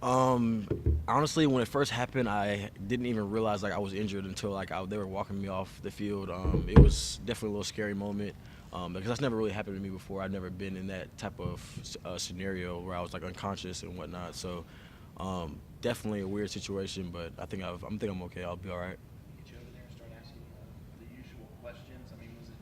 Um, Honestly, when it first happened, I didn't even realize like I was injured until they were walking me off the field. It was definitely a little scary moment because that's never really happened to me before. I've never been in that type of scenario where I was like unconscious and whatnot. So definitely a weird situation, but I think I'm okay. I'll be all right. Get you over there and start asking the usual questions. I mean, was it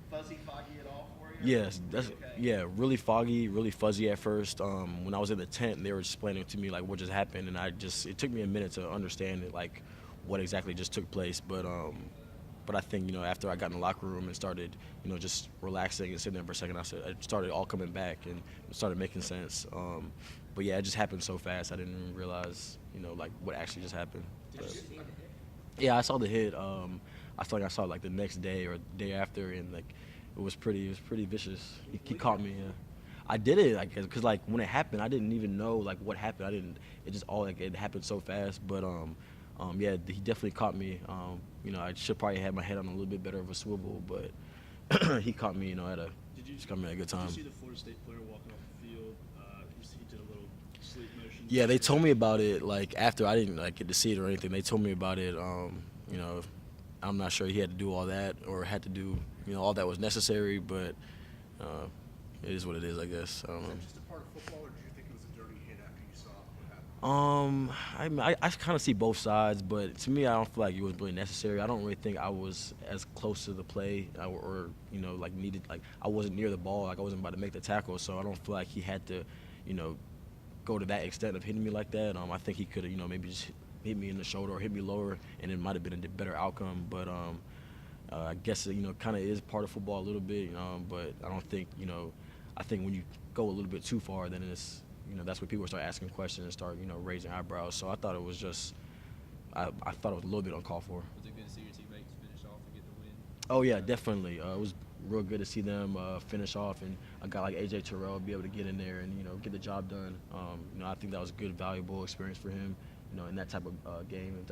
fuzzy, foggy at all for you, or Yes, were you that's okay? yeah, really foggy, really fuzzy at first. When I was in the tent, they were explaining to me like what just happened, and it took me a minute to understand it, like what exactly just took place. But I think after I got in the locker room and started just relaxing and sitting there for a second, it started all coming back and it started making sense. But yeah, it just happened so fast, I didn't even realize like what actually just happened. Did you But see the hit? yeah, I saw the hit. I saw it like the next day or the day after, and like it was pretty vicious. Can you He believe it? caught me. I did it like because like when it happened, I didn't even know like what happened. I didn't. It just all like it happened so fast. But yeah, he definitely caught me. I should probably have my head on a little bit better of a swivel, but he caught me. At a Did you just caught me at a good did you time. see the Florida State player walking off the field? He did a little sleep motion Yeah, they told gesture. me about it like after I didn't like get to see it or anything. They told me about it. You know, I'm not sure he had to do all that or had to do all that was necessary, but uh, it is what it is, I guess. I don't Was know. that just a part of football, or did you think it was a dirty hit after you saw what happened? I kind of see both sides, but to me, I don't feel like it was really necessary. I don't really think I was as close to the play or like needed like I wasn't near the ball, like I wasn't about to make the tackle, so I don't feel like he had to, you know, go to that extent of hitting me like that. I think he could have, maybe just hit me in the shoulder or hit me lower, and it might have been a better outcome. But I guess kind of is part of football a little bit, but I don't think I think when you go a little bit too far, then that's when people start asking questions and start raising eyebrows. So I thought it was just I thought it was a little bit uncalled for. Was it good to see your teammates finish off and get the win? Oh yeah, definitely. It was real good to see them finish off, and a guy like AJ Terrell be able to get in there and get the job done. I think that was a good, valuable experience for him. In that type of game,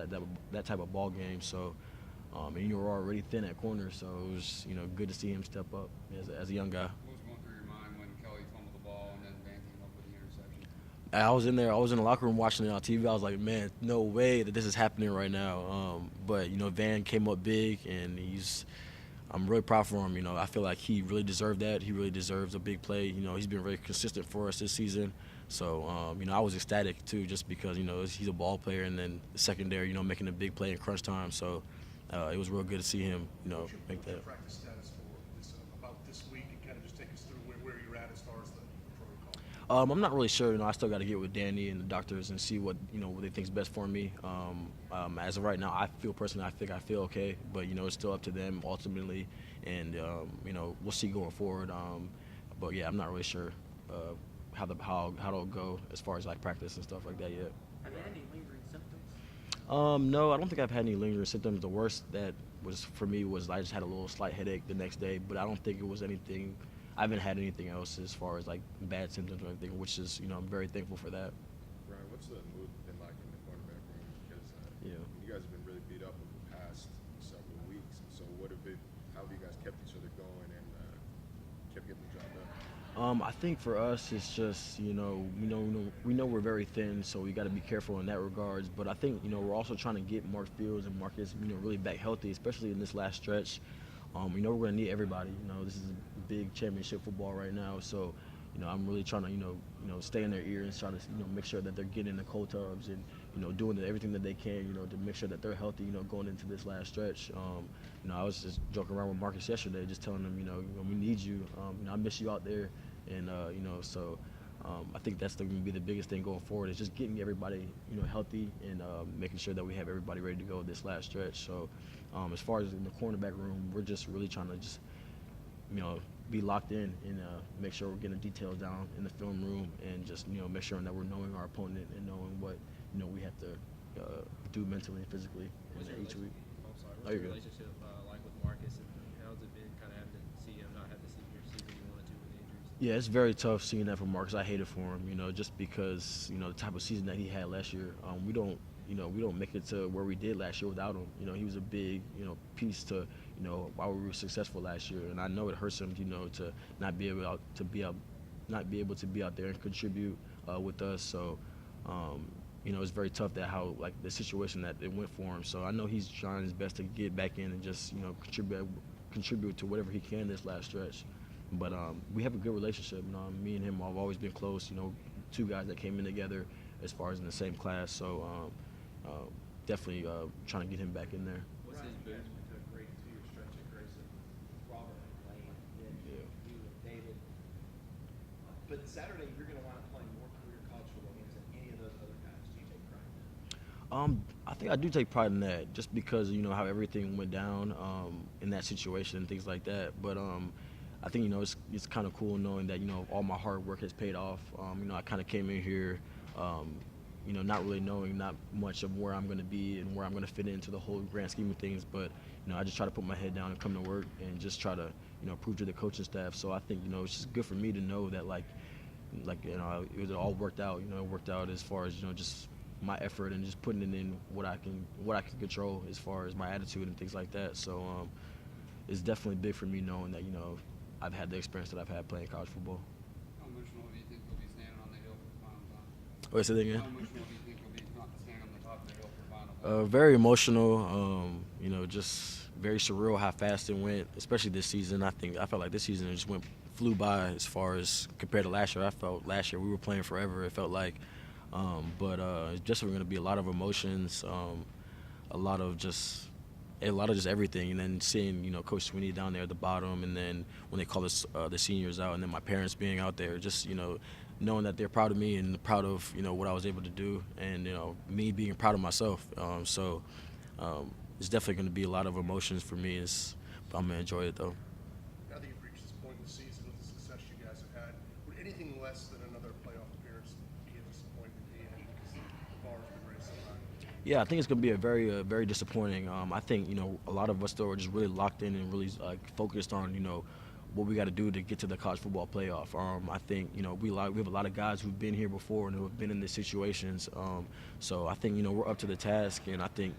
that type of ball game. So, and you were already thin at corner, so it was good to see him step up as a young guy. What was going through your mind when Kelly fumbled the ball and then Van came up with the interception? I was in there. I was in the locker room watching it on TV. I was like, man, no way that this is happening right now. But Van came up big, and I'm really proud for him. I feel like he really deserved that. He really deserves a big play. He's been very consistent for us this season. So, I was ecstatic too, just because he's a ball player, and then the secondary, making a big play in crunch time. So, it was real good to see him, make What's your that. practice status for this about this week, and kind of just take us through where you're at as far as the protocol? I'm not really sure. I still got to get with Danny and the doctors and see what they think's best for me. As of right now, I feel personally, I feel okay, but it's still up to them ultimately, and we'll see going forward. But yeah, I'm not really sure how it'll go as far as like practice and stuff like that yet. Have you had any lingering symptoms? No, I don't think I've had any lingering symptoms. The worst that was for me was I just had a little slight headache the next day, but I don't think it was anything. I haven't had anything else as far as like bad symptoms or anything, which is I'm very thankful for that. Ryan, what's the mood been like in the cornerback room? Because Yeah. you guys have been really beat up over the past several weeks. So how have you guys kept each other going and kept getting the job done? I think for us, it's just we know we're very thin, so we got to be careful in that regards. But I think we're also trying to get Mark Fields and Marcus really back healthy, especially in this last stretch. We're gonna need everybody. This is big championship football right now, so I'm really trying to stay in their ear and try to make sure that they're getting the cold tubs and doing everything that they can to make sure that they're healthy going into this last stretch. I was just joking around with Marcus yesterday, just telling him we need you. I miss you out there, and so. I think that's going to be the biggest thing going forward is just getting everybody healthy and making sure that we have everybody ready to go this last stretch. So as far as in the cornerback room, we're just really trying to just be locked in and make sure we're getting the details down in the film room and just make sure that we're knowing our opponent and knowing what we have to do mentally and physically each week. Oh, sorry. Oh, What's you're your good. relationship like with Marcus, and how's it been kind of having to see him not have the season you wanted to with the injuries? Yeah, it's very tough seeing that from Marcus. I hate it for him, just because the type of season that he had last year. We don't make it to where we did last year without him. He was a big piece to why we were successful last year, and I know it hurts him to not be able to be out there and contribute with us. So It's very tough that how like the situation that it went for him. So I know he's trying his best to get back in and just contribute to whatever he can this last stretch. But we have a good relationship. Me and him have always been close. Two guys that came in together as far as in the same class. So definitely trying to get him back in there. What's his You guys boost? went to a great 2-year stretch at Grayson, Robert and Lane, then Yeah. you and David. But Saturday, you're going to wind up playing more career college football games than any of those other guys. Do you take pride in that? I think I do take pride in that, just because how everything went down in that situation and things like that. But I think it's kind of cool knowing that all my hard work has paid off. I kind of came in here, not really knowing not much of where I'm going to be and where I'm going to fit into the whole grand scheme of things. But I just try to put my head down and come to work and just try to prove to the coaching staff. So I think it's just good for me to know that it all worked out. It worked out as far as just my effort and just putting it in what I can control as far as my attitude and things like that. So it's definitely big for me knowing that I've had the experience that I've had playing college football. How emotional do you think you'll be standing on the hill for the final time? Wait, say that How again? emotional do you think you'll be standing on the top of the hill for the final time? Very emotional. Just very surreal how fast it went, especially this season. I felt like this season just flew by as far as compared to last year. I felt last year we were playing forever. It felt like, but it's just going to be a lot of emotions, a lot of just everything, and then seeing Coach Sweeney down there at the bottom, and then when they call us the seniors out, and then my parents being out there, just knowing that they're proud of me and proud of what I was able to do, and me being proud of myself. So it's definitely going to be a lot of emotions for me. I'm gonna enjoy it though. Now that you've reached this point in the season with the success you guys have had, would anything less than another playoff appearance be a disappointment to you? Because the bar's been raised so high. Yeah, I think it's going to be a very disappointing. I think a lot of us still are just really locked in and really focused on what we got to do to get to the college football playoff. I think we have a lot of guys who've been here before and who have been in these situations. So I think we're up to the task, and I think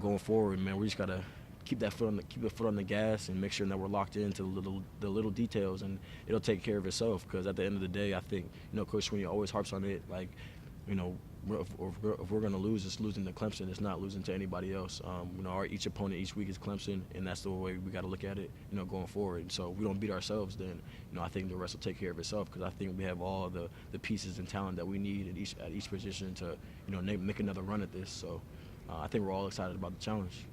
going forward, man, we just got to keep the foot on the gas and make sure that we're locked into the little details, and it'll take care of itself. Because at the end of the day, I think Coach Sweeney always harps on it, like if we're going to lose, it's losing to Clemson. It's not losing to anybody else. Each opponent each week is Clemson, and that's the way we got to look at it, going forward. So if we don't beat ourselves, then I think the rest will take care of itself, because I think we have all the pieces and talent that we need at each position to make another run at this. So I think we're all excited about the challenge.